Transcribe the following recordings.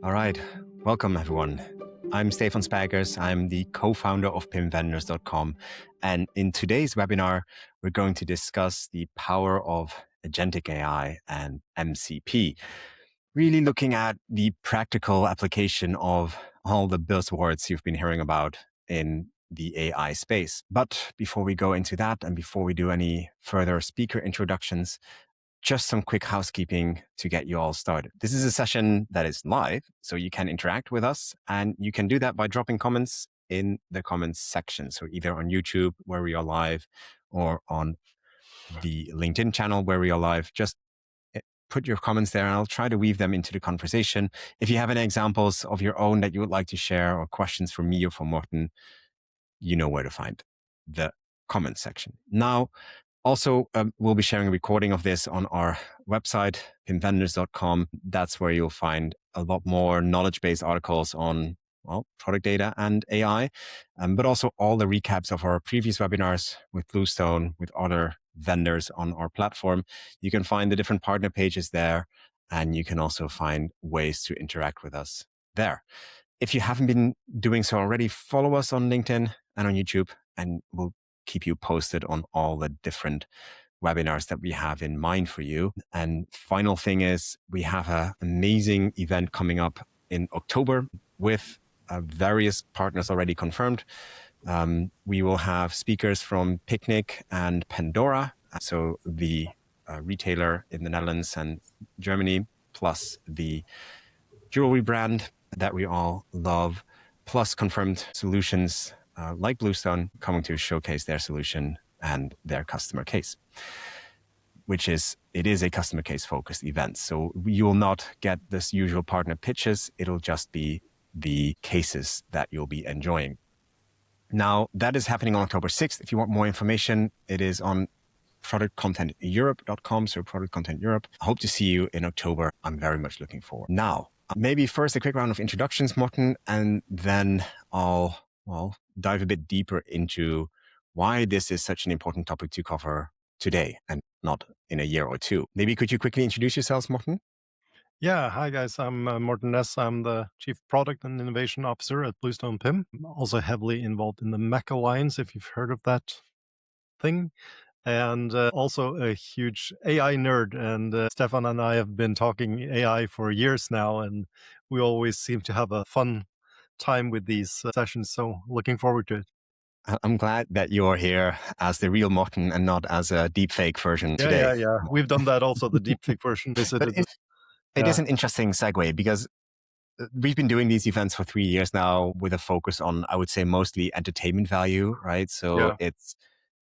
All right. Welcome, everyone. I'm Stephan Spijkers. I'm the co-founder of PIMvendors.com. And in today's webinar, we're going to discuss the power of Agentic AI and MCP, really looking at the practical application of all the buzzwords you've been hearing about in the AI space. But before we go into that and before we do any further speaker introductions, just some quick housekeeping to get you all started. This is a session that is live, so you can interact with us, and you can do that by dropping comments in the comments section. So either on YouTube, where we are live, or on the LinkedIn channel, where we are live. Just put your comments there, and I'll try to weave them into the conversation. If you have any examples of your own that you would like to share, or questions for me or for Morten, you know where to find the comment section. Now, also, we'll be sharing a recording of this on our website, PIMvendors.com. That's where you'll find a lot more knowledge-based articles on, well, product data and AI, but also all the recaps of our previous webinars with Bluestone, with other vendors on our platform. You can find the different partner pages there, and you can also find ways to interact with us there. If you haven't been doing so already, follow us on LinkedIn and on YouTube, and we'll keep you posted on all the different webinars that we have in mind for you. And final thing is, we have an amazing event coming up in October with various partners already confirmed. We will have speakers from Picnic and Pandora, so the retailer in the Netherlands and Germany, plus the jewelry brand that we all love, plus confirmed solutions like Bluestone coming to showcase their solution and their customer case, it is a customer case focused event. So you will not get this usual partner pitches. It'll just be the cases that you'll be enjoying. Now, that is happening on October 6th. If you want more information, it is on productcontenteurope.com. So Product Content Europe. I hope to see you in October. I'm very much looking forward. Now, maybe first a quick round of introductions, Morten, and then I'll dive a bit deeper into why this is such an important topic to cover today and not in a year or two. Maybe could you quickly introduce yourselves, Morten? Yeah, hi guys, I'm Morten Næss. I'm the Chief Product and Innovation Officer at Bluestone PIM. I'm also heavily involved in the Mac Alliance, if you've heard of that thing. And also a huge AI nerd. And Stephan and I have been talking AI for years now, and we always seem to have a fun time with these sessions. So looking forward to it. I'm glad that you're here as the real Morten and not as a deepfake version today. Yeah. We've done that also, the deepfake version. But it is an interesting segue because we've been doing these events for 3 years now with a focus on, I would say, mostly entertainment value, right? So it's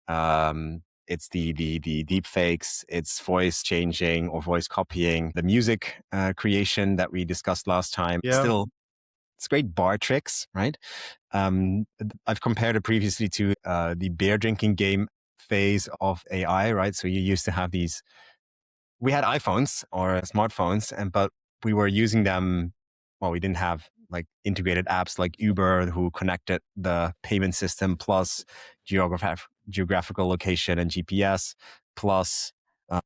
the deep fakes, it's voice changing or voice copying, the music creation that we discussed last time. Yeah. Still, it's great bar tricks, right? I've compared it previously to the beer drinking game phase of AI, right? So you used to have we had iPhones or smartphones, but we were using them. Well, we didn't have like integrated apps like Uber who connected the payment system plus geographical location and GPS plus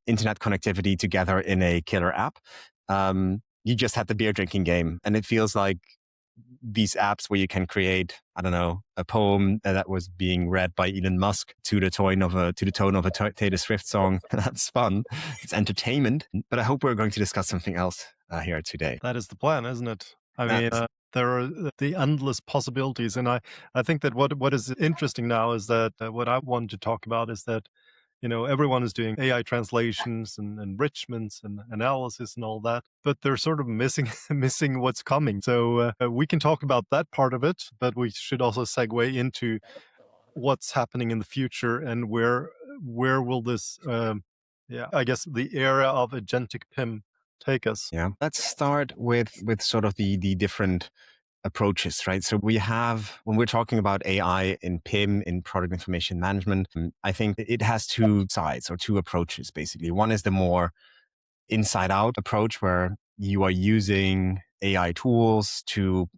internet connectivity together in a killer app. You just had the beer drinking game, and it feels like these apps where you can create, I don't know, a poem that was being read by Elon Musk to the tone of a Taylor Swift song. That's fun. It's entertainment. But I hope we're going to discuss something else here today. That is the plan, isn't it? I mean, there are the endless possibilities. And I think that what is interesting now is that what I want to talk about is that, everyone is doing AI translations and enrichments and analysis and all that, but they're sort of missing what's coming. So we can talk about that part of it, but we should also segue into what's happening in the future and where will this, I guess the era of Agentic PIM take us. Yeah. Let's start with sort of the different approaches, right? So we have, when we're talking about AI in PIM, in product information management, I think it has two sides or two approaches, basically. One is the more inside out approach where you are using AI tools to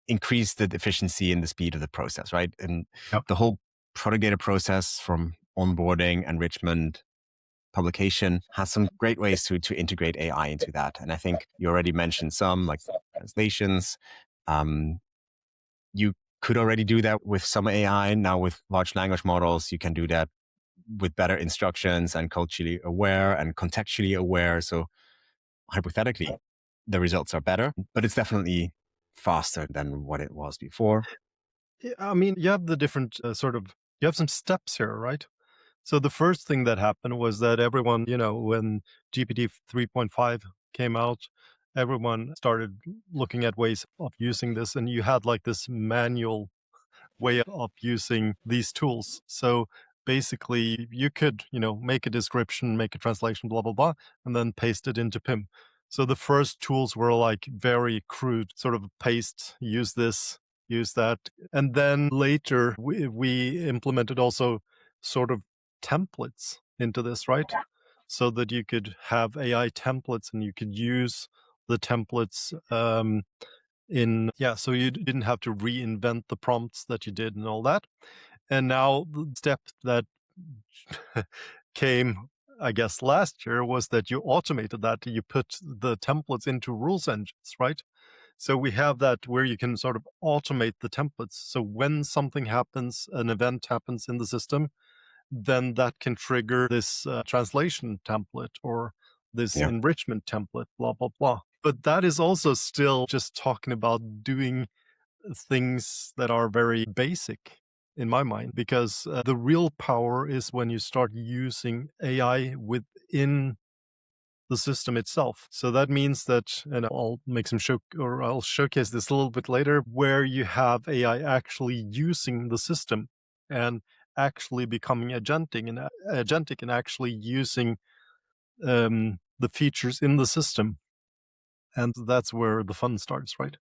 increase the efficiency and the speed of the process, right? And the whole product data process from onboarding, enrichment, publication has some great ways to integrate AI into that. And I think you already mentioned some, like translations. You could already do that with some AI. Now with large language models, you can do that with better instructions and culturally aware and contextually aware. So hypothetically, the results are better, but it's definitely faster than what it was before. I mean, you have the different you have some steps here, right? So the first thing that happened was that everyone, when GPT 3.5 came out, everyone started looking at ways of using this, and you had like this manual way of using these tools. So basically you could, make a description, make a translation, blah, blah, blah, and then paste it into PIM. So the first tools were like very crude, sort of paste, use this, use that. And then later we implemented also sort of templates into this, right? So that you could have AI templates and you could use the templates so you didn't have to reinvent the prompts that you did and all that. And now the step that came, I guess, last year was that you automated that. You put the templates into rules engines, right? So we have that where you can sort of automate the templates. So when something happens, an event happens in the system, then that can trigger this translation template or this enrichment template, blah, blah, blah. But that is also still just talking about doing things that are very basic in my mind, because the real power is when you start using AI within the system itself. So that means that, and I'll make some I'll showcase this a little bit later, where you have AI actually using the system and actually becoming agentic and actually using the features in the system. And that's where the fun starts, right?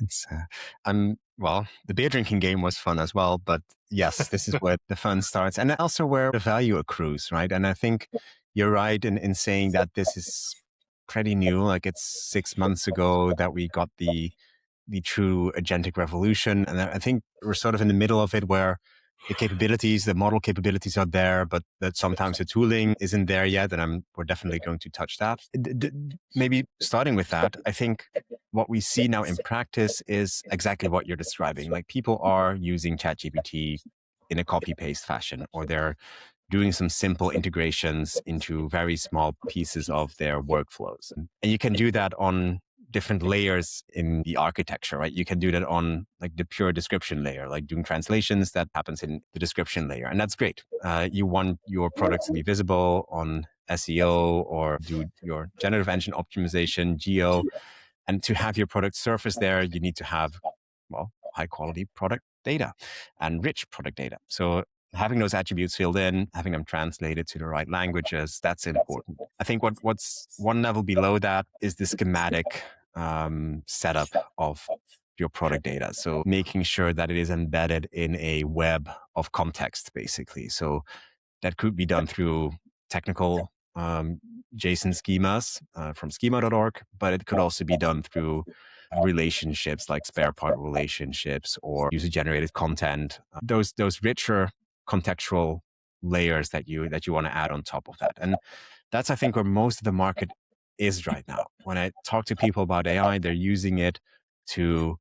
It's well, the beer drinking game was fun as well, but yes, this is where the fun starts, and also where the value accrues, right? And I think you're right in saying that this is pretty new. Like it's 6 months ago that we got the true agentic revolution, and I think we're sort of in the middle of it, where the capabilities, the model capabilities are there, but that sometimes the tooling isn't there yet. And we're definitely going to touch that. Maybe starting with that, I think what we see now in practice is exactly what you're describing. Like people are using ChatGPT in a copy paste fashion, or they're doing some simple integrations into very small pieces of their workflows. And you can do that on different layers in the architecture, right? You can do that on like the pure description layer, like doing translations that happens in the description layer. And that's great. You want your products to be visible on SEO or do your generative engine optimization, geo. And to have your product surface there, you need to have, well, high quality product data and rich product data. So having those attributes filled in, having them translated to the right languages, that's important. I think what's one level below that is the schematic setup of your product data. So making sure that it is embedded in a web of context, basically. So that could be done through technical JSON schemas from schema.org, but it could also be done through relationships like spare part relationships or user-generated content. Those richer contextual layers that you want to add on top of that. And that's, I think, where most of the market is right now. When I talk to people about AI, they're using it to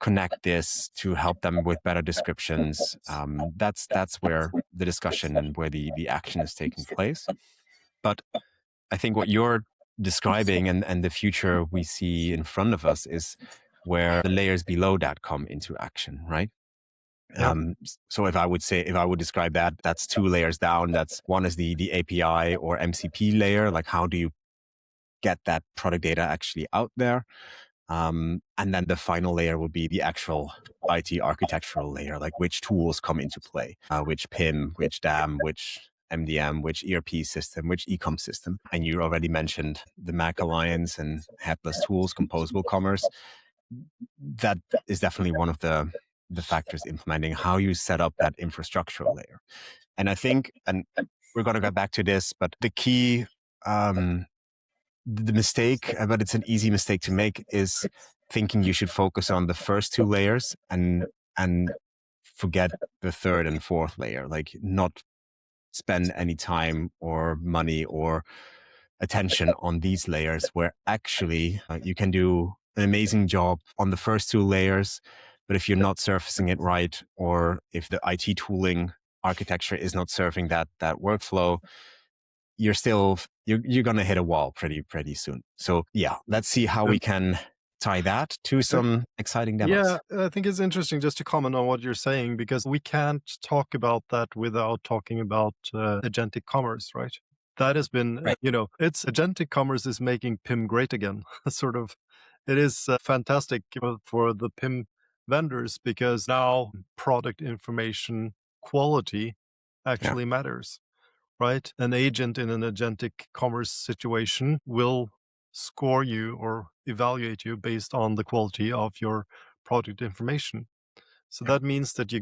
connect this, to help them with better descriptions. That's where the discussion and where the action is taking place. But I think what you're describing and the future we see in front of us is where the layers below that come into action, right? Yeah. So if I would describe that, that's 2 layers down. That's one is the API or MCP layer. Like how do you get that product data actually out there? And then the final layer would be the actual IT architectural layer, like which tools come into play, which PIM, which DAM, which MDM, which ERP system, which ecom system. And you already mentioned the Mac Alliance and Headless tools, composable commerce. That is definitely one of the factors implementing how you set up that infrastructural layer. And I think, and we're going to get back to this, but the key, the mistake, but it's an easy mistake to make, is thinking you should focus on the first 2 layers and forget the third and fourth layer, like not spend any time or money or attention on these layers, where actually you can do an amazing job on the first two layers, but if you're not surfacing it right, or if the IT tooling architecture is not serving that workflow, you're going to hit a wall pretty soon. So yeah, let's see how we can tie that to some exciting demos. Yeah, I think it's interesting just to comment on what you're saying, because we can't talk about that without talking about agentic commerce, right? That has been, Right. it's agentic commerce is making PIM great again. Sort of, it is fantastic for the PIM vendors, because now product information quality actually matters, right? An agent in an agentic commerce situation will score you or evaluate you based on the quality of your product information. So that means that you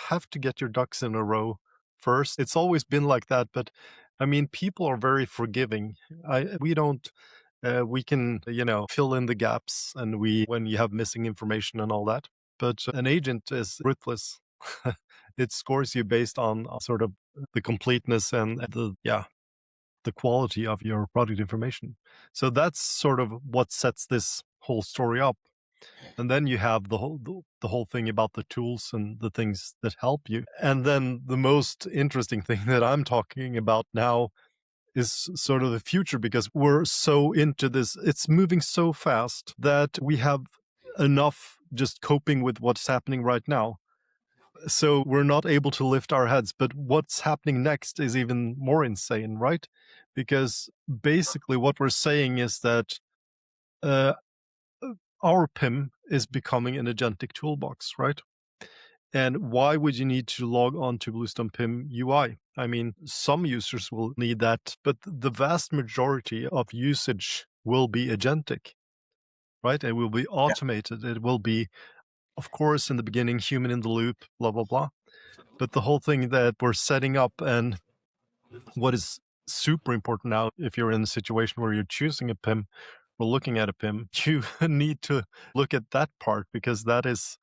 have to get your ducks in a row first. It's always been like that, but I mean, people are very forgiving. We don't. We can, fill in the gaps, and when you have missing information and all that. But an agent is ruthless. It scores you based on sort of the completeness and the quality of your product information. So that's sort of what sets this whole story up. And then you have the whole thing about the tools and the things that help you. And then the most interesting thing that I'm talking about now is sort of the future, because we're so into this. It's moving so fast that we have enough just coping with what's happening right now. So we're not able to lift our heads. But what's happening next is even more insane, right? Because basically what we're saying is that our PIM is becoming an agentic toolbox, right? And why would you need to log on to Bluestone PIM UI? I mean, some users will need that, but the vast majority of usage will be agentic, right? It will be automated. It will be, of course, in the beginning, human in the loop, blah, blah, blah. But the whole thing that we're setting up, and what is super important now, if you're in a situation where you're choosing a PIM or looking at a PIM, you need to look at that part, because that is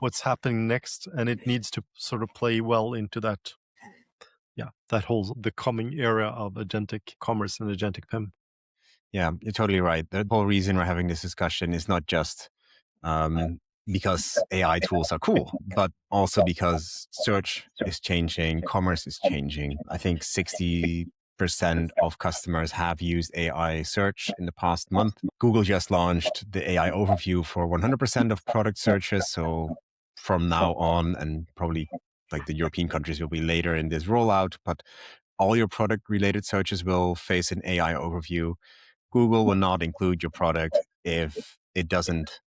what's happening next, and it needs to sort of play well into that the coming era of agentic commerce and agentic PIM. Yeah, you're totally right. The whole reason we're having this discussion is not just because AI tools are cool, but also because search is changing, commerce is changing. I think 60% of customers have used AI search in the past month. Google just launched the AI overview for 100% of product searches. So from now on, and probably like the European countries will be later in this rollout, but all your product related searches will face an AI overview. Google will not include your product if it doesn't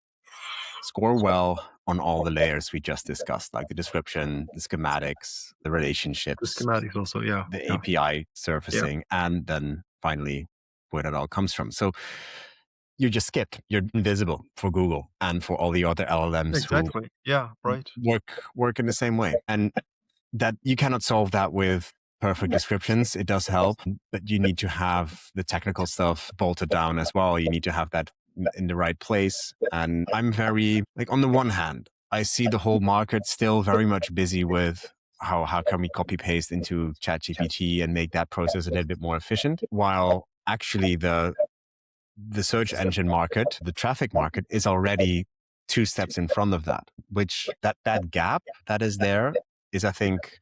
score well on all the layers we just discussed, like the description, the schematics, the relationships, The schematics also, the API surfacing, and then finally where that all comes from. So you're just skipped. You're invisible for Google and for all the other LLMs exactly. Yeah, right. who work in the same way. And that you cannot solve that with perfect descriptions. It does help, but you need to have the technical stuff bolted down as well. You need to have that in the right place. And I'm very, like, on the one hand, I see the whole market still very much busy with how can we copy paste into ChatGPT and make that process a little bit more efficient, while actually the search engine market, the traffic market, is already 2 steps in front of that, which that gap that is there is, I think,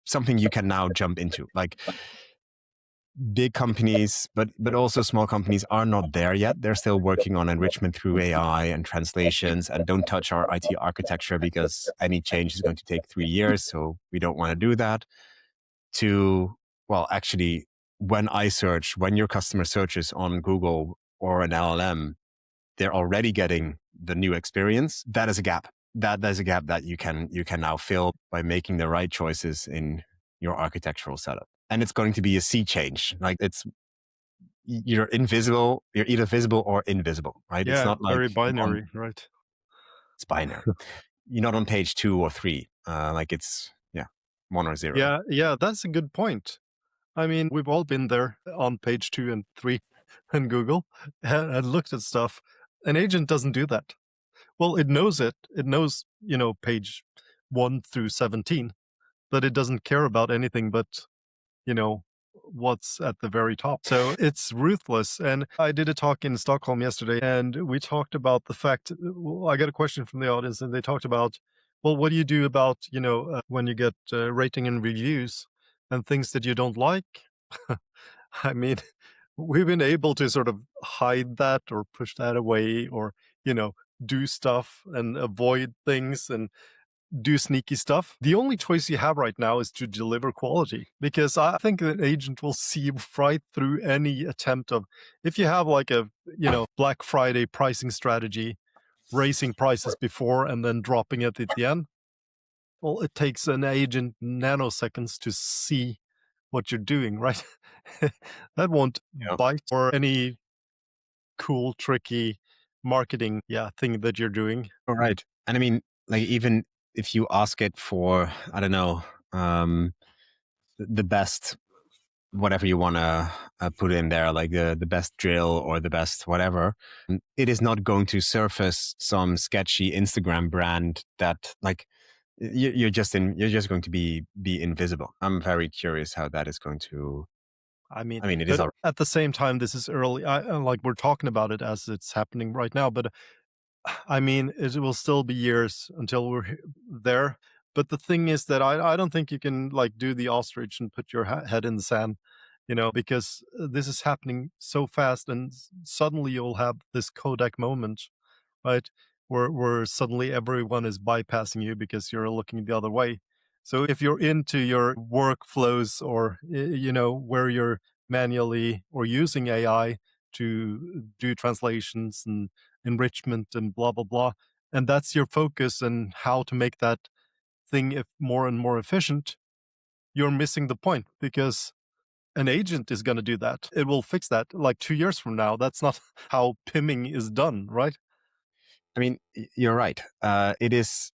something you can now jump into. Like, big companies, but also small companies are not there yet. They're still working on enrichment through AI and translations, and don't touch our IT architecture because any change is going to take 3 years. So we don't want to do that. Well, actually, when your customer searches on Google or an LLM, they're already getting the new experience. That is a gap. That is a gap that you can now fill by making the right choices in your architectural setup. And it's going to be a sea change. Like, you're invisible. You're either visible or invisible, right? Yeah, it's not like very binary, right? it's binary. You're not on page 2 or 3. Like, it's 1 or 0. Yeah, that's a good point. I mean, we've all been there on page 2 and 3 in Google and looked at stuff. An agent doesn't do that. Well, it knows it. It knows, page 1 through 17. that it doesn't care about anything but, what's at the very top. So it's ruthless. And I did a talk in Stockholm yesterday, and we talked about the fact, I got a question from the audience, and they talked about, well, what do you do about, when you get rating and reviews and things that you don't like? I mean, we've been able to sort of hide that or push that away or, do stuff and avoid things and do sneaky stuff. The only choice you have right now is to deliver quality, because I think an agent will see right through any attempt of, if you have like a, Black Friday pricing strategy, raising prices before and then dropping it at the end. Well, it takes an agent nanoseconds to see what you're doing, right? That won't bite or any cool, tricky marketing thing that you're doing. All right. And I mean, like, even if you ask it for, I don't know, the best, whatever you want to put in there, like the best drill or the best whatever, it is not going to surface some sketchy Instagram brand that, like, you're just going to be invisible. I'm very curious how that is going to. I mean, it is. but at the same time, this is early. Like, we're talking about it as it's happening right now, but I mean, it will still be years until we're there. But the thing is that I don't think you can like do the ostrich and put your head in the sand, because this is happening so fast, and suddenly you'll have this Kodak moment, right? Where suddenly everyone is bypassing you because you're looking the other way. So if you're into your workflows or, where you're manually or using AI to do translations and enrichment and blah, blah, blah, and that's your focus and how to make that thing more and more efficient, you're missing the point, because an agent is going to do that. It will fix that like 2 years from now. That's not how PIMing is done, right? I mean, you're right. It is,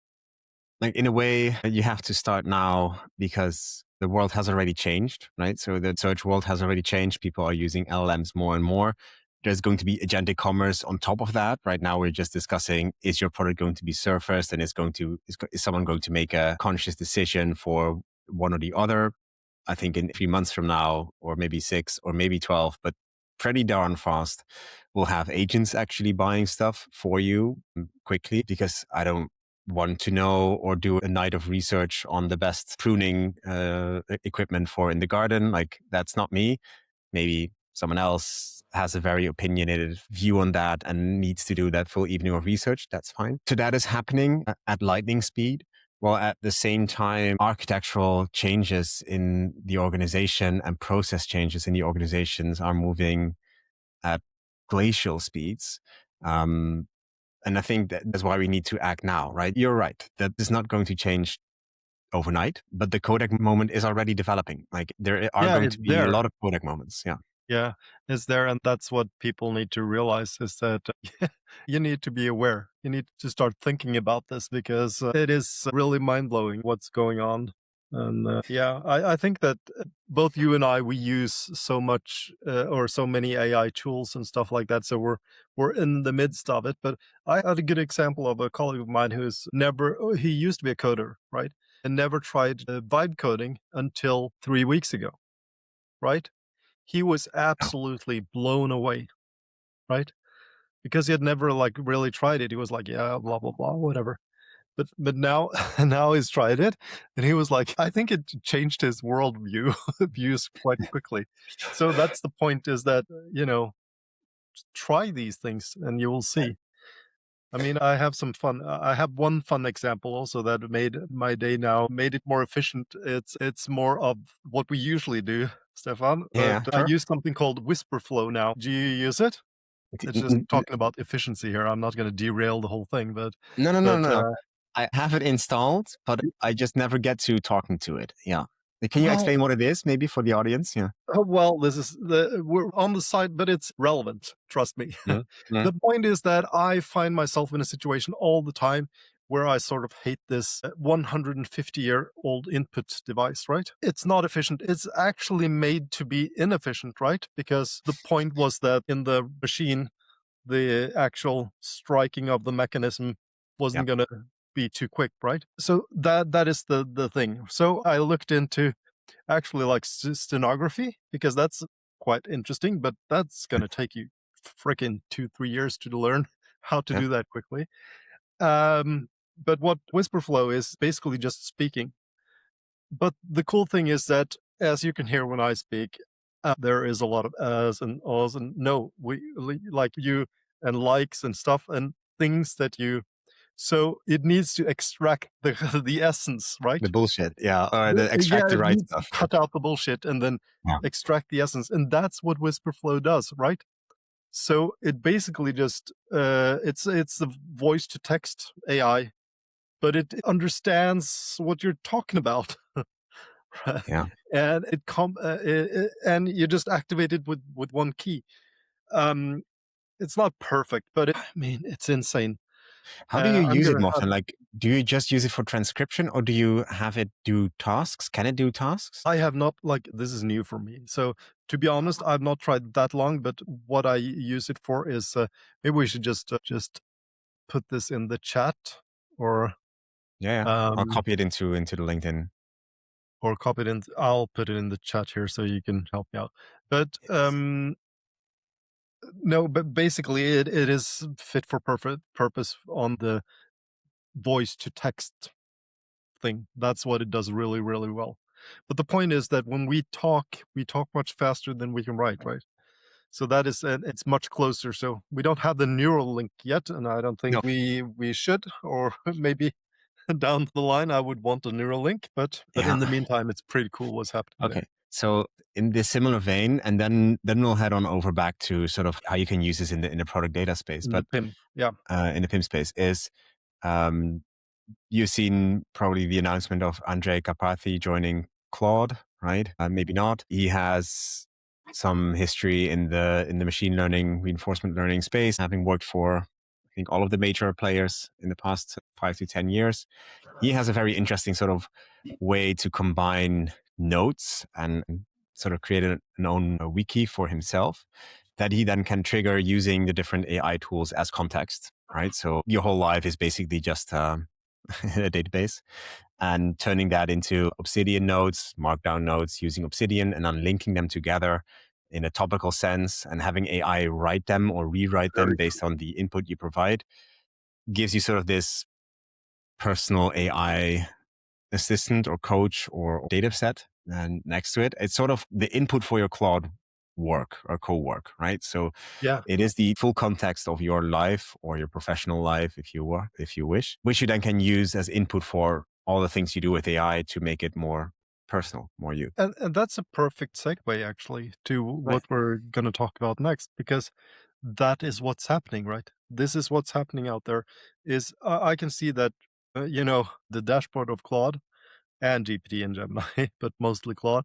like, in a way, you have to start now because the world has already changed, right? So the search world has already changed. People are using LLMs more and more. There's going to be agentic commerce on top of that. Right now, we're just discussing, is your product going to be surfaced, and is someone going to make a conscious decision for one or the other? I think in 3 months from now, or maybe 6, or maybe 12, but pretty darn fast, we'll have agents actually buying stuff for you quickly, because I don't want to know or do a night of research on the best pruning equipment for in the garden. Like, that's not me. Maybe someone else has a very opinionated view on that and needs to do that full evening of research. That's fine. So that is happening at lightning speed. While at the same time, architectural changes in the organization and process changes in the organizations are moving at glacial speeds. And I think that's why we need to act now, right? You're right. That is not going to change overnight, but the Kodak moment is already developing. Like, there are going to be a lot of Kodak moments. Yeah. Yeah, it's there. And that's what people need to realize, is that you need to be aware. You need to start thinking about this, because it is really mind blowing what's going on. And I think that both you and I, we use so much or so many AI tools and stuff like that. So we're in the midst of it. But I had a good example of a colleague of mine he used to be a coder, right? And never tried vibe coding until 3 weeks ago, right? He was absolutely blown away, right? Because he had never like really tried it. He was like, yeah, blah, blah, blah, whatever. But now, now he's tried it, and he was like, I think it changed his worldview views quite quickly. So that's the point, is that, try these things and you will see. I mean, I have some fun. I have one fun example also that made my day now, made it more efficient. It's more of what we usually do, Stefan. Yeah, But I sure. use something called Whisper Flow now. Do you use it? It's just talking about efficiency here. I'm not going to derail the whole thing, but No. I have it installed, but I just never get to talking to it. Yeah. Can you well, explain what it is, maybe, for the audience? Yeah. well, we're on the site, but it's relevant. Trust me. Yeah. The point is that I find myself in a situation all the time where I sort of hate this 150-year-old input device, right? It's not efficient. It's actually made to be inefficient, right? Because the point was that in the machine, the actual striking of the mechanism wasn't going to be too quick, right? So that is the thing. So I looked into actually like stenography, because that's quite interesting, but that's going to take you freaking 2-3 years to learn how to do that quickly. But what whisper flow is basically just speaking. But the cool thing is that, as you can hear when I speak, there is a lot of as and ahs and no, like you and likes and stuff and things that you. So it needs to extract the the essence, right? The bullshit, yeah, or the extract Yeah, the it right needs to stuff. cut out the bullshit and then Yeah. extract the essence, and that's what whisper flow does, right? So it basically just it's the voice to text AI, but it understands what you're talking about. Yeah. And and you just activate it with one key. Um, it's not perfect, but I mean, it's insane. How do you I'm use it, gonna have. Morten? Like, do you just use it for transcription, or do you have it do tasks? Can it do tasks? I have not, like, this is new for me. So to be honest, I've not tried that long. But what I use it for is maybe we should just put this in the chat, or Yeah, I'll um, copy it into the LinkedIn. or copy it in. I'll put it in the chat here so you can help me out. But Yes. no, but basically it is fit for purpose on the voice to text thing. That's what it does really, really well. But the point is that when we talk much faster than we can write, right? So that is, and it's much closer. So we don't have the neural link yet, and I don't think No. we should, or maybe down the line I would want a neural link. But Yeah. in the meantime, it's pretty cool what's happening Okay. there. So in this similar vein, and then we'll head on over back to sort of how you can use this in the product data space, In the but PIM, yeah, in the PIM space is um, you've seen probably the announcement of Andrej Karpathy joining Claude, right? Maybe not. He has some history in the machine learning, reinforcement learning space, having worked for I think all of the major players in the past 5 to 10 years. He has a very interesting sort of way to combine notes and sort of create an own wiki for himself that he then can trigger using the different AI tools as context, right? So your whole life is basically just a database, and turning that into Obsidian nodes, Markdown nodes using Obsidian, and then linking them together in a topical sense and having AI write them or rewrite them very based on the input you provide gives you sort of this personal AI assistant or coach or data set. And next to it, it's sort of the input for your Claude work or co-work, right? So yeah. it is the full context of your life or your professional life, if you wish, which you then can use as input for all the things you do with AI to make it more personal, more you. And that's a perfect segue actually to Right. what we're going to talk about next, because that is what's happening, right? This is what's happening out there. Is I can see that the dashboard of Claude and GPT and Gemini, but mostly Claude,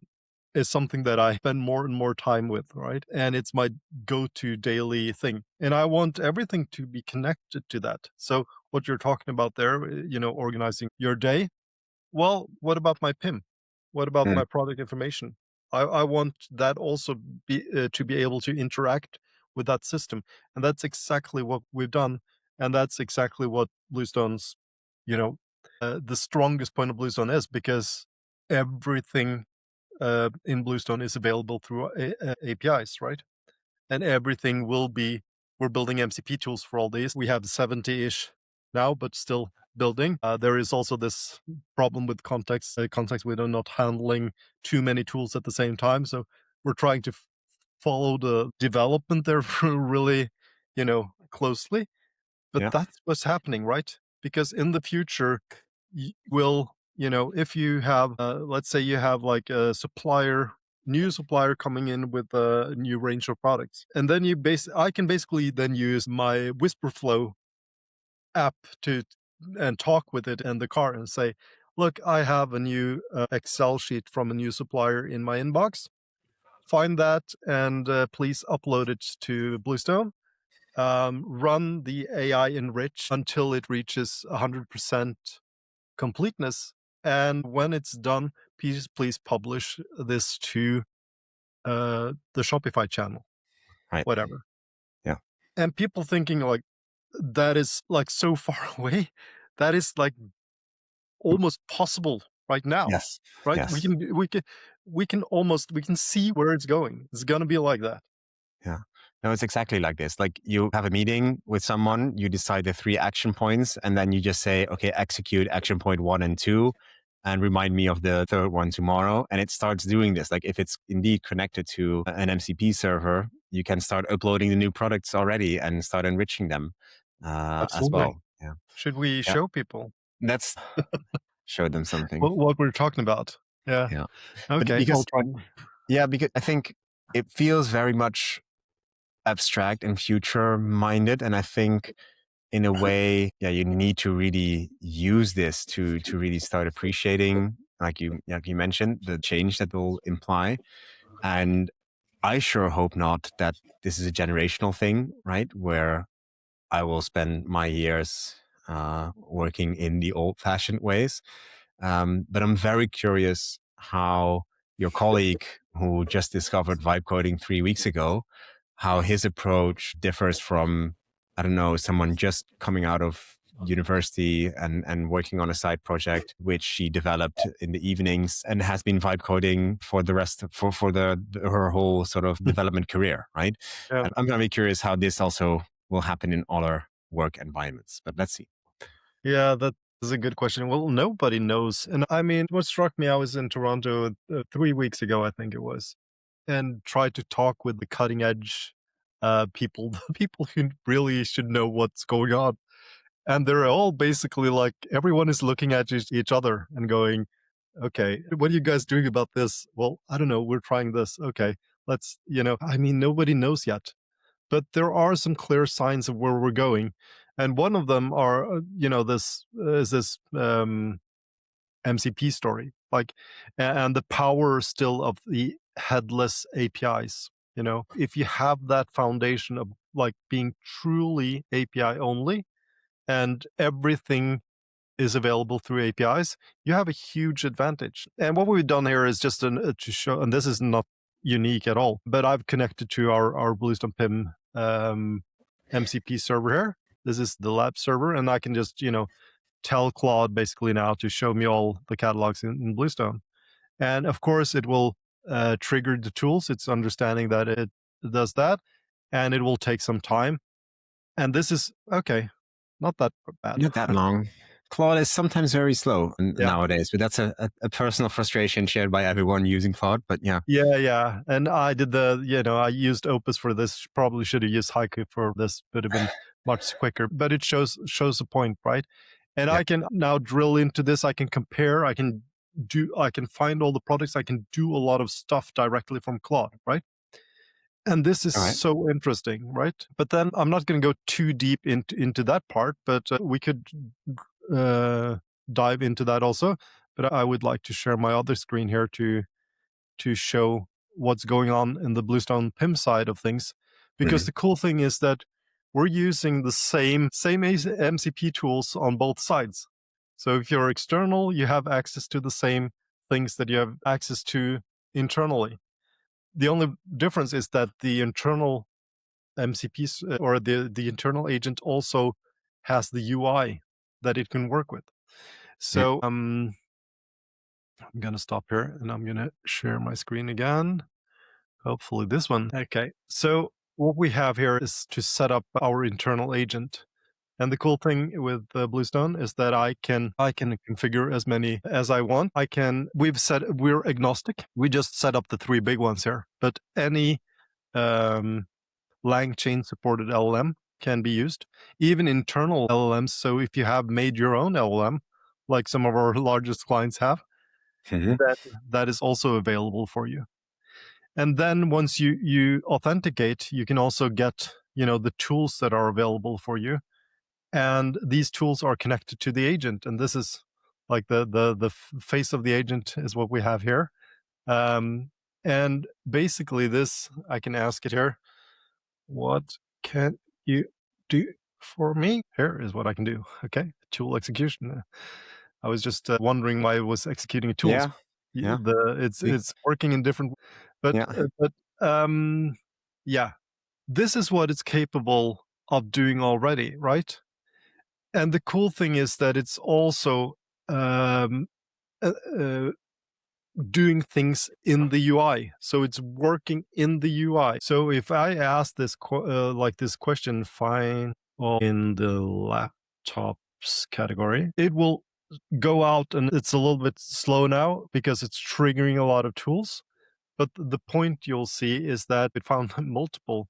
is something that I spend more and more time with, right? And it's my go-to daily thing, and I want everything to be connected to that. So what you're talking about there, organizing your day. Well, what about my PIM? What about Mm. my product information? I want that also to be able to interact with that system, and that's exactly what we've done, and that's exactly what Bluestone's, the strongest point of Bluestone is, because everything in Bluestone is available through APIs, right? And everything will be. We're building MCP tools for all these. We have 70-ish now, but still building. There is also this problem with context window not handling too many tools at the same time. So we're trying to follow the development there really, closely. But Yeah. that's what's happening, right? Because in the future, will, if you have, let's say you have like a new supplier coming in with a new range of products, and then I can basically then use my Whisperflow app and talk with it in the car and say, look, I have a new Excel sheet from a new supplier in my inbox. Find that and please upload it to Bluestone. Run the AI enrich until it reaches 100% completeness. And when it's done, please publish this to the Shopify channel, Right. whatever. Yeah. And people thinking like that is like so far away that is like almost possible right now, Yes. right? Yes. We can see where it's going. It's going to be like that. Yeah. No, it's exactly like this. Like you have a meeting with someone, you decide the 3 action points, and then you just say, okay, execute action point 1 and 2, and remind me of the third one tomorrow. And it starts doing this. Like if it's indeed connected to an MCP server, you can start uploading the new products already and start enriching them as Absolutely. well. Yeah. Should we Yeah. show people That's show them something. what we're talking about? Yeah. Yeah. But Okay. I'll because, try. yeah, because I think it feels very much abstract and future minded. And I think in a way, yeah, you need to really use this to really start appreciating, like you mentioned, the change that will imply. And I sure hope not that this is a generational thing, right? Where I will spend my years working in the old-fashioned ways. But I'm very curious how your colleague who just discovered vibe coding 3 weeks ago, how his approach differs from, I don't know, someone just coming out of university and working on a side project, which she developed in the evenings and has been vibe coding for the rest for her whole sort of development career, right? Yeah. And I'm very curious how this also will happen in other work environments, but let's see. Yeah, that is a good question. Well, nobody knows. And I mean, what struck me, I was in Toronto 3 weeks ago, I think it was, and tried to talk with the cutting edge people, the people who really should know what's going on. And they're all basically like, everyone is looking at each other and going, okay, what are you guys doing about this? Well, I don't know. We're trying this. Okay, I mean, nobody knows yet. But there are some clear signs of where we're going. And one of them are, this MCP story, like, and the power still of the headless APIs. If you have that foundation of like being truly API only and everything is available through APIs, you have a huge advantage. And what we've done here is just to show, and this is not unique at all, but I've connected to our Bluestone PIM MCP server here. This is the lab server, and I can just, tell Claude basically now to show me all the catalogs in Bluestone. And of course, it will trigger the tools. It's understanding that it does that, and it will take some time. And this is, okay, not that bad. Not that long. Claude is sometimes very slow Yeah. nowadays, but that's a personal frustration shared by everyone using Claude. But yeah. Yeah. And I did I used Opus for this. Probably should have used Haiku for this. Would have been much quicker. But it shows the point, right? And Yeah. I can now drill into this. I can compare. I can find all the products. I can do a lot of stuff directly from Claude, right? And this is All right. so interesting, right? But then I'm not going to go too deep into that part, but we could dive into that also. But I would like to share my other screen here to show what's going on in the Bluestone PIM side of things. Because the cool thing is that we're using the same MCP tools on both sides. So if you're external, you have access to the same things that you have access to internally. The only difference is that the internal MCPs or the internal agent also has the UI that it can work with. So I'm going to stop here and I'm going to share my screen again. Hopefully this one. Okay. So what we have here is to set up our internal agent. And the cool thing with Bluestone is that I can configure as many as I want. We're agnostic. We just set up the 3 big ones here, but any LangChain supported LLM can be used, even internal LLMs. So if you have made your own LLM, like some of our largest clients have, that is also available for you. And then once you authenticate, you can also get the tools that are available for you, and these tools are connected to the agent. And this is like the face of the agent is what we have here. And basically, this I can ask it here. What can you do for me? Here is what I can do. Okay, tool execution. I was just wondering why it was executing tools. Yeah. It's working in different, but yeah, this is what it's capable of doing already, right? And the cool thing is that it's also doing things in the UI. So it's working in the UI. So if I ask this this question, find in the laptops category, it will go out, and it's a little bit slow now because it's triggering a lot of tools. But the point you'll see is that it found multiple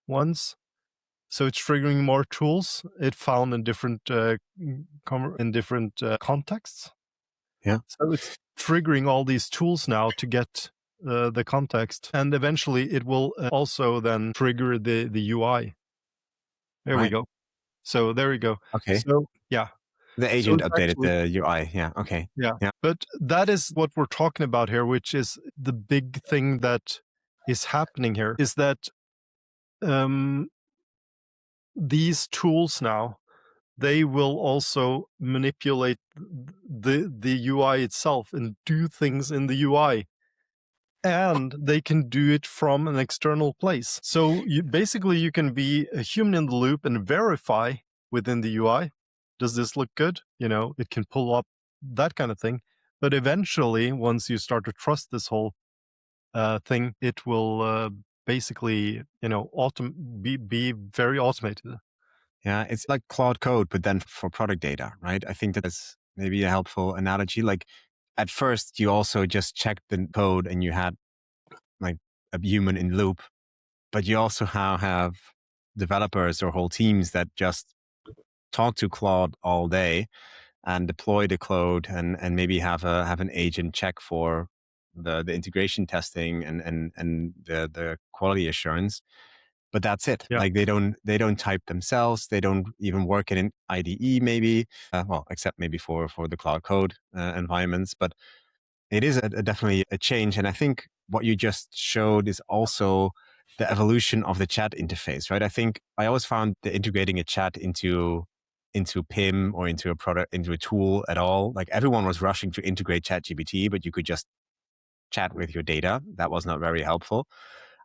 ones. So it's triggering more tools. It found in different contexts. Yeah. So it's triggering all these tools now to get the context, and eventually it will also then trigger the UI. There we go. So there we go. Okay. So yeah, the agent updated the UI. Yeah. Okay. Yeah. But that is what we're talking about here, which is the big thing that is happening here, is that these tools now, they will also manipulate the UI itself and do things in the UI. And they can do it from an external place. So you can be a human in the loop and verify within the UI. Does this look good? It can pull up that kind of thing. But eventually, once you start to trust this whole thing, it will basically, be very automated. Yeah, it's like Claude Code, but then for product data, right? I think that's maybe a helpful analogy. Like at first, you also just checked the code and you had like a human in loop, but you also have developers or whole teams that just talk to Claude all day and deploy the code and maybe have an agent check for the integration testing and the quality assurance. But that's it. Yeah. Like they don't type themselves. They don't even work in an IDE maybe, well, except maybe for the Claude Code environments. But it is definitely a change. And I think what you just showed is also the evolution of the chat interface, right? I think I always found that integrating a chat into PIM or into a product, into a tool at all, like everyone was rushing to integrate ChatGPT, but you could just chat with your data. That was not very helpful.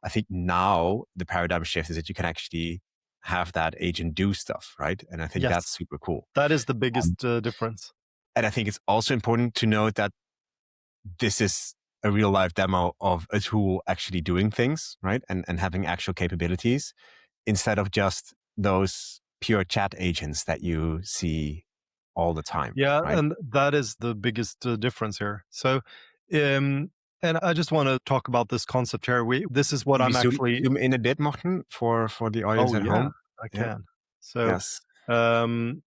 I think now the paradigm shift is that you can actually have that agent do stuff, right? And I think that's super cool. That is the biggest difference. And I think it's also important to note that this is a real life demo of a tool actually doing things, right? And having actual capabilities instead of just those pure chat agents that you see all the time. Yeah, right? and that is the biggest difference here. So, and I just want to talk about this concept here. This is what I'm actually zoom in a bit, Morten, for the audience at home. I can. Yeah. So, yes.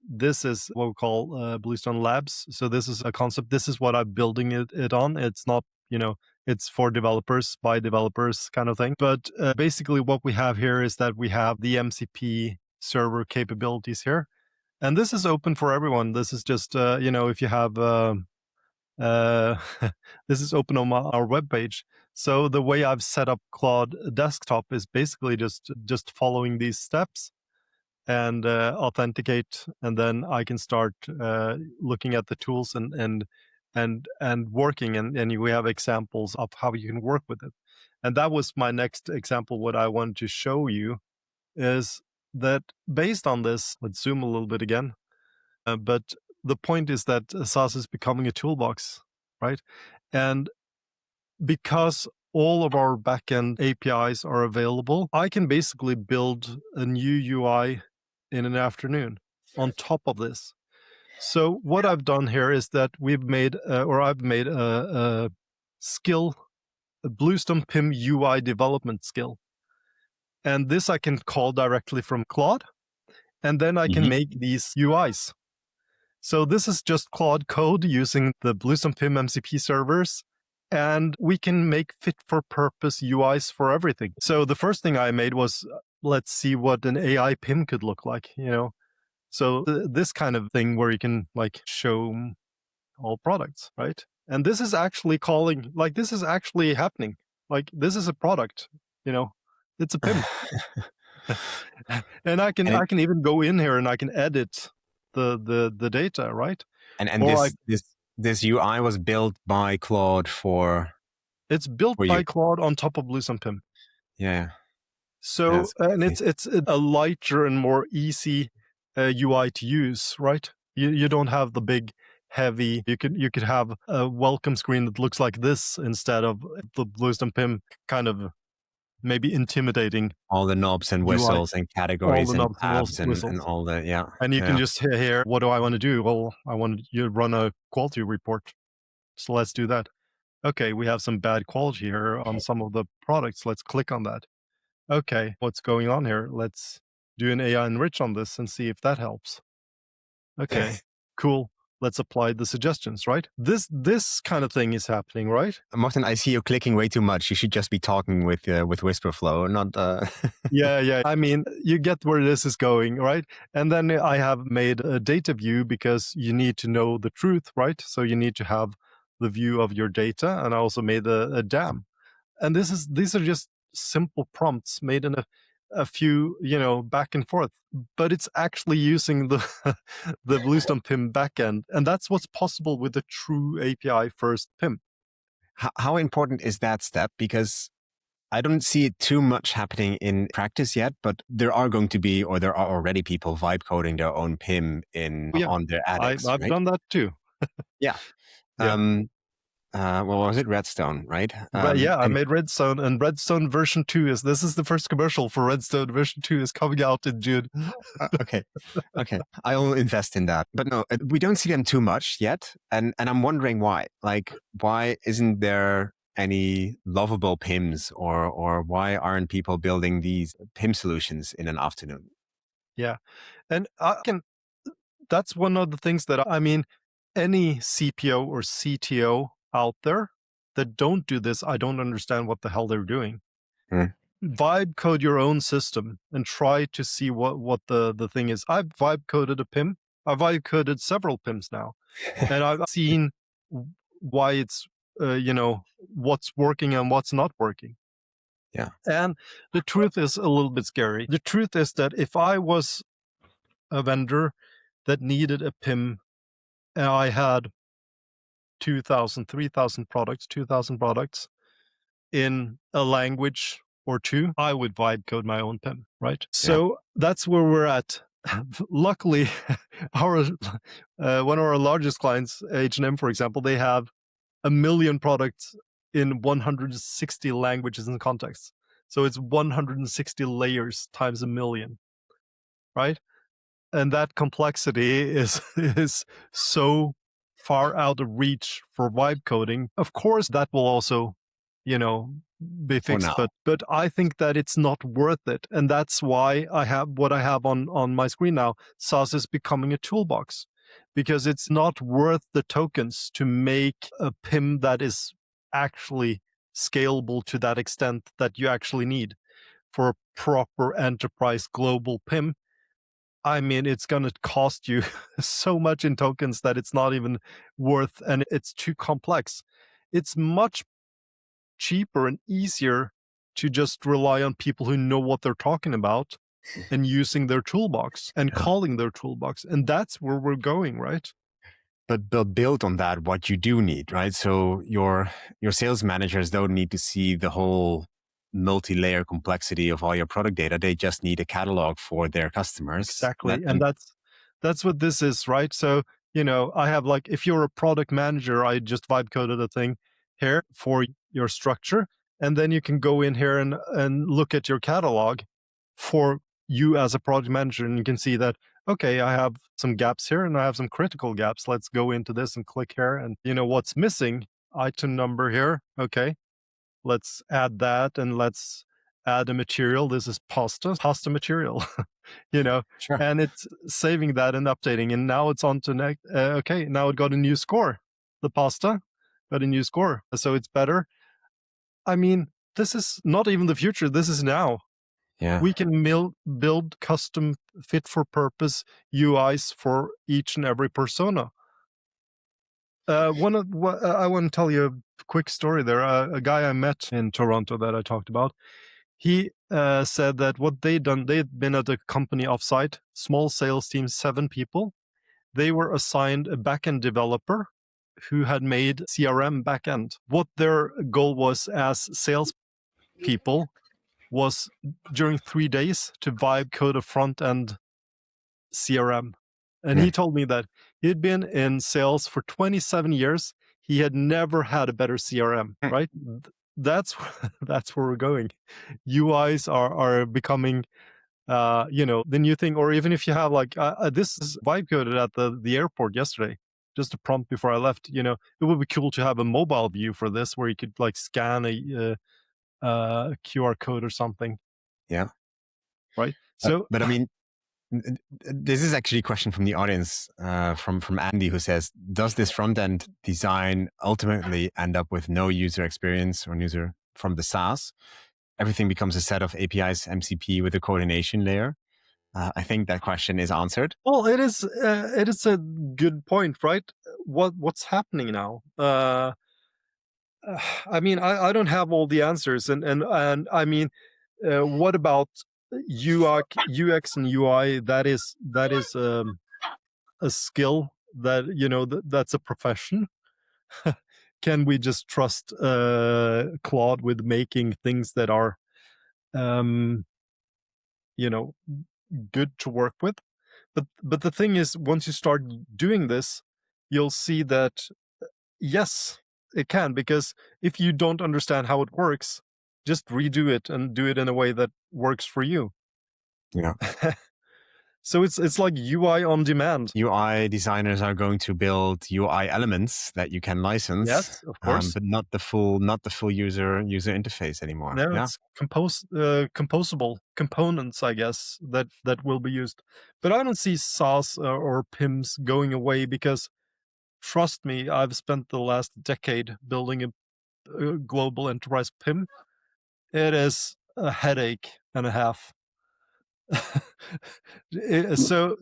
This is what we call Bluestone Labs. So this is a concept. This is what I'm building it on. It's not, it's for developers by developers kind of thing. But basically what we have here is that we have the MCP server capabilities here. And this is open for everyone. This is just, if you have, this is open on our webpage. So the way I've set up Claude Desktop is basically just following these steps and authenticate, and then I can start looking at the tools and working, and we have examples of how you can work with it. And that was my next example. What I wanted to show you is that based on this, let's zoom a little bit again. But the point is that SaaS is becoming a toolbox, right? And because all of our backend APIs are available, I can basically build a new UI in an afternoon on top of this. So what I've done here is that I've made a skill, a Bluestone PIM UI development skill. And this I can call directly from Claude, and then I can make these UIs. So this is just Claude Code using the Bluestone PIM MCP servers, and we can make fit-for-purpose UIs for everything. So the first thing I made was, let's see what an AI PIM could look like, So this kind of thing where you can show all products, right? And this is actually this is actually happening. This is a product, it's a PIM. And I can even go in here and I can edit the data, right? And this UI was built by Claude for... It's built by Claude on top of Bluestone PIM. Yeah. So, and it's a lighter and more easy UI to use, right? You don't have the big, heavy. You could have a welcome screen that looks like this instead of the Bluestone PIM kind of maybe intimidating. All the knobs and whistles and categories and tabs and all the, yeah. And you can just hear, what do I want to do? Well, I want you to run a quality report. So let's do that. Okay, we have some bad quality here on some of the products. Let's click on that. Okay, what's going on here? Let's do an AI enrich on this and see if that helps. Okay, cool. Let's apply the suggestions, right? This kind of thing is happening, right? Morten, I see you clicking way too much. You should just be talking with Whisperflow, not. Yeah. I mean, you get where this is going, right? And then I have made a data view because you need to know the truth, right? So you need to have the view of your data. And I also made a DAM. And these are just simple prompts made in a few, back and forth, but it's actually using the the Bluestone PIM backend, and that's what's possible with the true API first PIM. How important is that step? Because I don't see it too much happening in practice yet, but there are going to be, or there are already people vibe coding their own PIM on their ADX. I've done that too. Yeah. What was it? Redstone, right? I made Redstone, and Redstone version 2 this is the first commercial for Redstone version 2 is coming out in June. Okay. I'll invest in that. But no, we don't see them too much yet. And I'm wondering why. Like, why isn't there any lovable PIMs, or why aren't people building these PIM solutions in an afternoon? Yeah. And that's one of the things that, any CPO or CTO out there that don't do this, I don't understand what the hell they're doing. Vibe code your own system and try to see what the thing is. I've vibe coded a PIM. I've vibe coded several PIMs now, and I've seen why it's what's working and what's not working. Yeah. And the truth is a little bit scary. The truth is that if I was a vendor that needed a PIM and I had 2,000, 3,000 products, 2,000 products in a language or two, I would vibe code my own PIM, right? So that's where we're at. Luckily, our one of our largest clients, H&M, for example, they have 1 million products in 160 languages and contexts. So it's 160 layers times 1 million, right? And that complexity is so far out of reach for vibe coding. Of course, that will also, be fixed. But I think that it's not worth it. And that's why I have what I have on my screen now. SaaS is becoming a toolbox because it's not worth the tokens to make a PIM that is actually scalable to that extent that you actually need for a proper enterprise global PIM. I mean, it's going to cost you so much in tokens that it's not even worth, and it's too complex. It's much cheaper and easier to just rely on people who know what they're talking about and using their toolbox and calling their toolbox. And that's where we're going, right? But build on that what you do need, right? So your sales managers don't need to see the whole multi-layer complexity of all your product data. They just need a catalog for their customers. Exactly. And that's what this is, right? So, I have if you're a product manager, I just vibe coded a thing here for your structure. And then you can go in here and look at your catalog for you as a product manager. And you can see that, okay, I have some gaps here and I have some critical gaps. Let's go into this and click here. And what's missing? Item number here. Okay. Let's add that and let's add a material. This is pasta material, Sure. And it's saving that and updating. And now it's on to next. Okay, now it got a new score. The pasta got a new score. So it's better. I mean, this is not even the future. This is now. Yeah. We can build custom fit for purpose UIs for each and every persona. I want to tell you a quick story there. A guy I met in Toronto that I talked about, he said that what they'd been at a company offsite, small sales team, 7 people. They were assigned a backend developer who had made CRM backend. What their goal was as sales people was during 3 days to vibe code a front end CRM. And he told me that he'd been in sales for 27 years. He had never had a better CRM, right? That's that's where we're going. UIs are becoming the new thing. Or even if you have this is vibe coded at the airport yesterday, just a prompt before I left. It would be cool to have a mobile view for this where you could scan a QR code or something. Yeah. Right. So, but I mean, this is actually a question from the audience, from Andy, who says, does this front end design ultimately end up with no user experience or user from the SaaS? Everything becomes a set of APIs, MCP with a coordination layer. I think that question is answered. Well, it is a good point, right? What's happening now? I mean, I don't have all the answers, and I mean, what about UX and UI? That is a skill that that's a profession. Can we just trust Claude with making things that are good to work with? But the thing is, once you start doing this, you'll see that yes, it can, because if you don't understand how it works, just redo it and do it in a way that works for you. Yeah. So it's like UI on demand. UI designers are going to build UI elements that you can license, yes, of course, but not the full user interface anymore. There, Yeah. it's composable components, I guess, that will be used. But I don't see SaaS or PIMs going away, because trust me, I've spent the last decade building a global enterprise PIM. It is a headache and a half.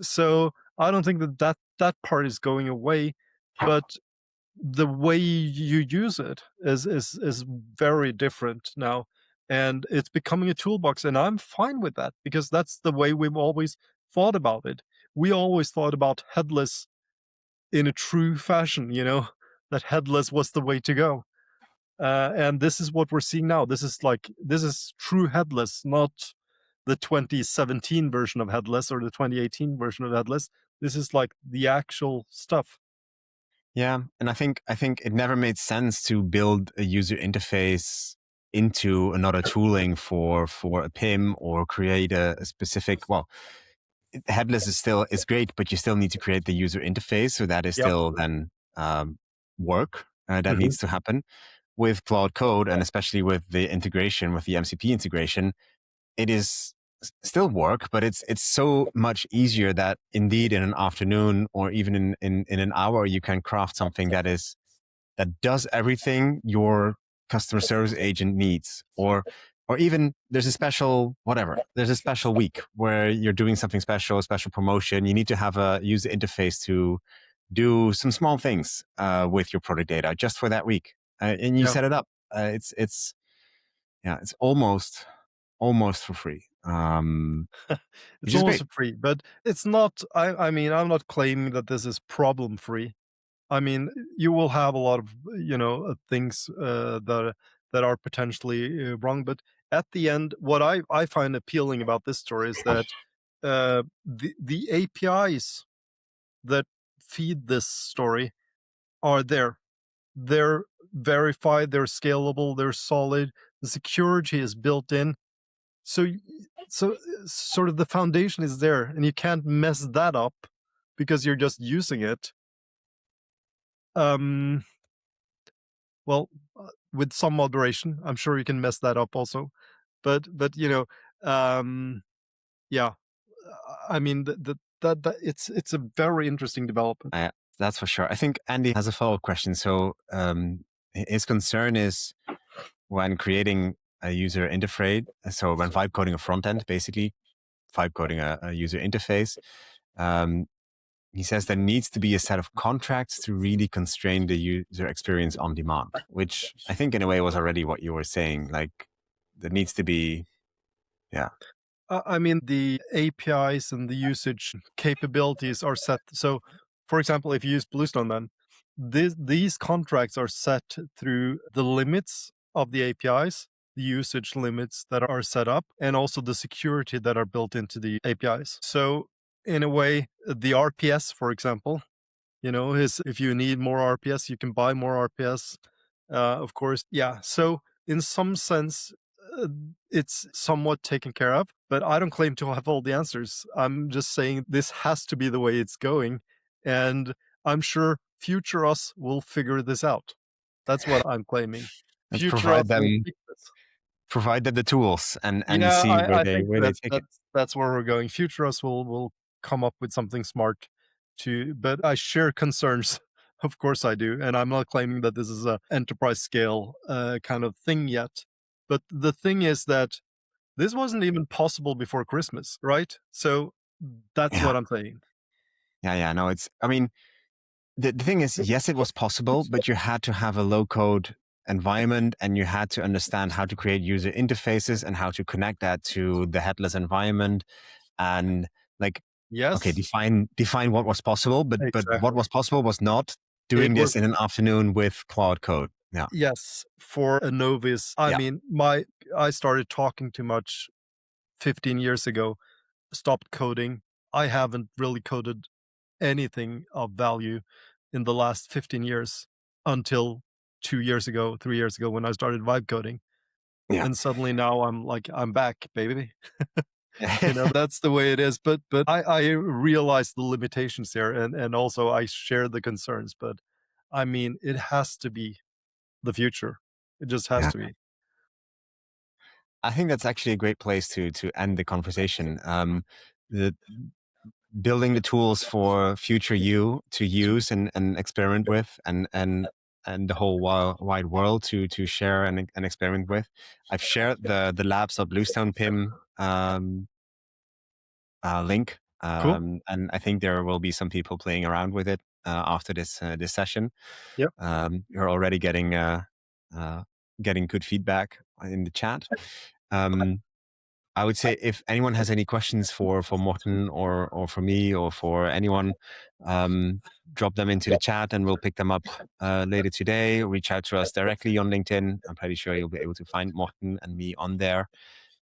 So I don't think that part is going away, but the way you use it is very different now, and it's becoming a toolbox, and I'm fine with that, because that's the way we've always thought about it. We always thought about headless in a true fashion, that headless was the way to go. And this is what we're seeing now. This is true headless, not the 2017 version of headless or the 2018 version of headless. This is like the actual stuff. Yeah, and I think it never made sense to build a user interface into another tooling for a PIM, or create a specific, well, headless is great, but you still need to create the user interface, so that is still then work that needs to happen. With Claude Code, and especially with the integration, with the MCP integration, it is still work, but it's so much easier that indeed in an afternoon, or even in an hour, you can craft something that does everything your customer service agent needs. Or even there's a special week where you're doing something special, a special promotion. You need to have a user interface to do some small things with your product data just for that week, and you set it up. It's almost for free. It's almost free, but it's not. I mean, I'm not claiming that this is problem free. I mean, you will have a lot of things that are potentially wrong, but at the end, what I find appealing about this story is that the APIs that feed this story are there. They're verified, they're scalable, they're solid. The security is built in. So sort of the foundation is there, and you can't mess that up because you're just using it. Well, with some moderation, I'm sure you can mess that up also. But yeah. I mean, that it's a very interesting development. That's for sure. I think Andy has a follow-up question. So his concern is when creating a user interface. So when vibe coding a front end, basically vibe coding a user interface, he says there needs to be a set of contracts to really constrain the user experience on demand, which I think in a way was already what you were saying. Like there needs to be, yeah. I mean, the APIs and the usage capabilities are set. So, for example, if you use Bluestone, then these contracts are set through the limits of the APIs, the usage limits that are set up, and also the security that are built into the APIs. So in a way, the RPS, for example, if you need more RPS, you can buy more RPS, of course. Yeah. So in some sense, it's somewhat taken care of, but I don't claim to have all the answers. I'm just saying this has to be the way it's going. And I'm sure future us will figure this out. That's what I'm claiming. Let's Future us will fix this. provide them the tools and Yeah, see where I they think take it. that's where we're going. Future us will come up with something smart but I share concerns. Of course I do. And I'm not claiming that this is a enterprise scale kind of thing yet. But the thing is that this wasn't even possible before Christmas, right? So that's Yeah. what I'm saying. Yeah. No, I mean, the thing is, yes, it was possible, but you had to have a low code environment and you had to understand how to create user interfaces and how to connect that to the headless environment and like, Yes. okay, define what was possible, but Exactly. what was possible was not doing this in an afternoon with Claude Code. Yeah. Yes, for a novice. I mean, I started talking too much 15 years ago, stopped coding. I haven't really coded anything of value in the last 15 years until 2 years ago, 3 years ago when I started vibe coding. Yeah. And suddenly now I'm back, baby. That's the way it is. But I realize the limitations here and also I share the concerns. But I mean, it has to be the future. It just has to be. I think that's actually a great place to end the conversation. The building the tools for future you to use and experiment with and the whole wide world to share and experiment with. I've shared the labs.bluestone PIM link. Cool. And I think there will be some people playing around with it after this session. Yep. You're already getting good feedback in the chat. I would say if anyone has any questions for Morten or for me or for anyone, drop them into the chat and we'll pick them up later today. Reach out to us directly on LinkedIn. I'm pretty sure you'll be able to find Morten and me on there.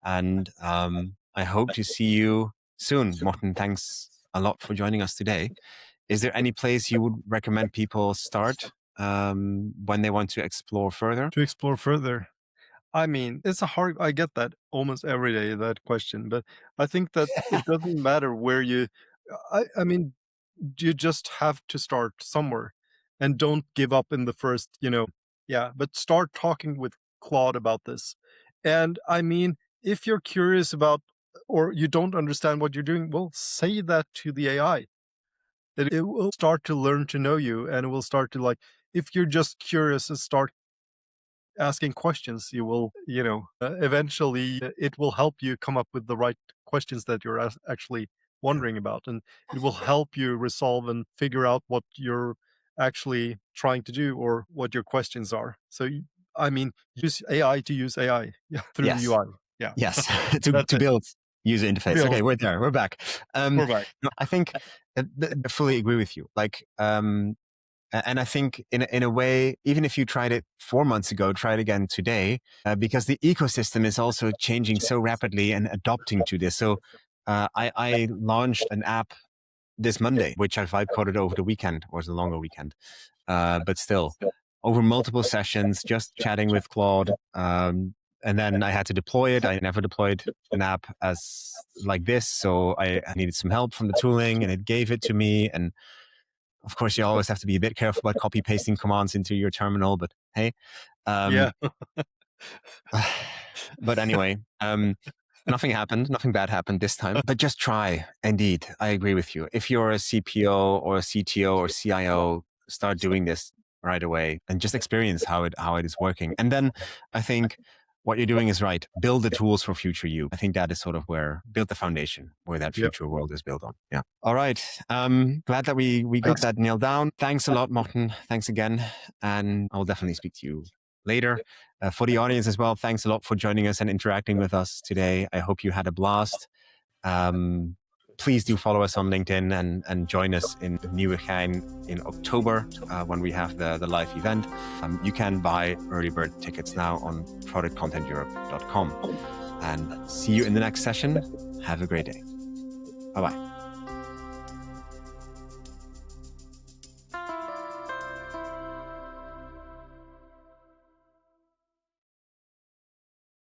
And I hope to see you soon. Morten, thanks a lot for joining us today. Is there any place you would recommend people start when they want to explore further? To explore further. I mean, I get that almost every day, that question, but I think that it doesn't matter where I mean, you just have to start somewhere and don't give up in the first, but start talking with Claude about this. And I mean, if you're curious about or you don't understand what you're doing, well, say that to the AI. It will start to learn to know you and it will start to if you're just curious and start asking questions, you will, eventually it will help you come up with the right questions that you're actually wondering about. And it will help you resolve and figure out what you're actually trying to do or what your questions are. So, I mean, use AI to use AI through the UI. Yeah. Yes. to build user interface. Okay, we're there. We're back. We're back. No, I think I fully agree with you. And I think in a way, even if you tried it 4 months ago, try it again today, because the ecosystem is also changing so rapidly and adopting to this. So I launched an app this Monday, which I vibe coded over the weekend, or the longer weekend, but still over multiple sessions, just chatting with Claude. And then I had to deploy it. I never deployed an app as like this. So I needed some help from the tooling and it gave it to me. And of course, you always have to be a bit careful about copy pasting commands into your terminal, but hey. Yeah. But anyway, nothing happened. Nothing bad happened this time. But just try. Indeed, I agree with you. If you're a CPO or a CTO or CIO, start doing this right away and just experience how it is working. And then I think what you're doing is right. Build the tools for future you. I think that is sort of build the foundation where that future world is built on. Yeah. All right. Glad that we got that nailed down. Thanks a lot, Morten. Thanks again. And I'll definitely speak to you later. For the audience as well, thanks a lot for joining us and interacting with us today. I hope you had a blast. Please do follow us on LinkedIn and join us in Nieuwegein in October when we have the live event. You can buy early bird tickets now on productcontenteurope.com. And see you in the next session. Have a great day. Bye-bye.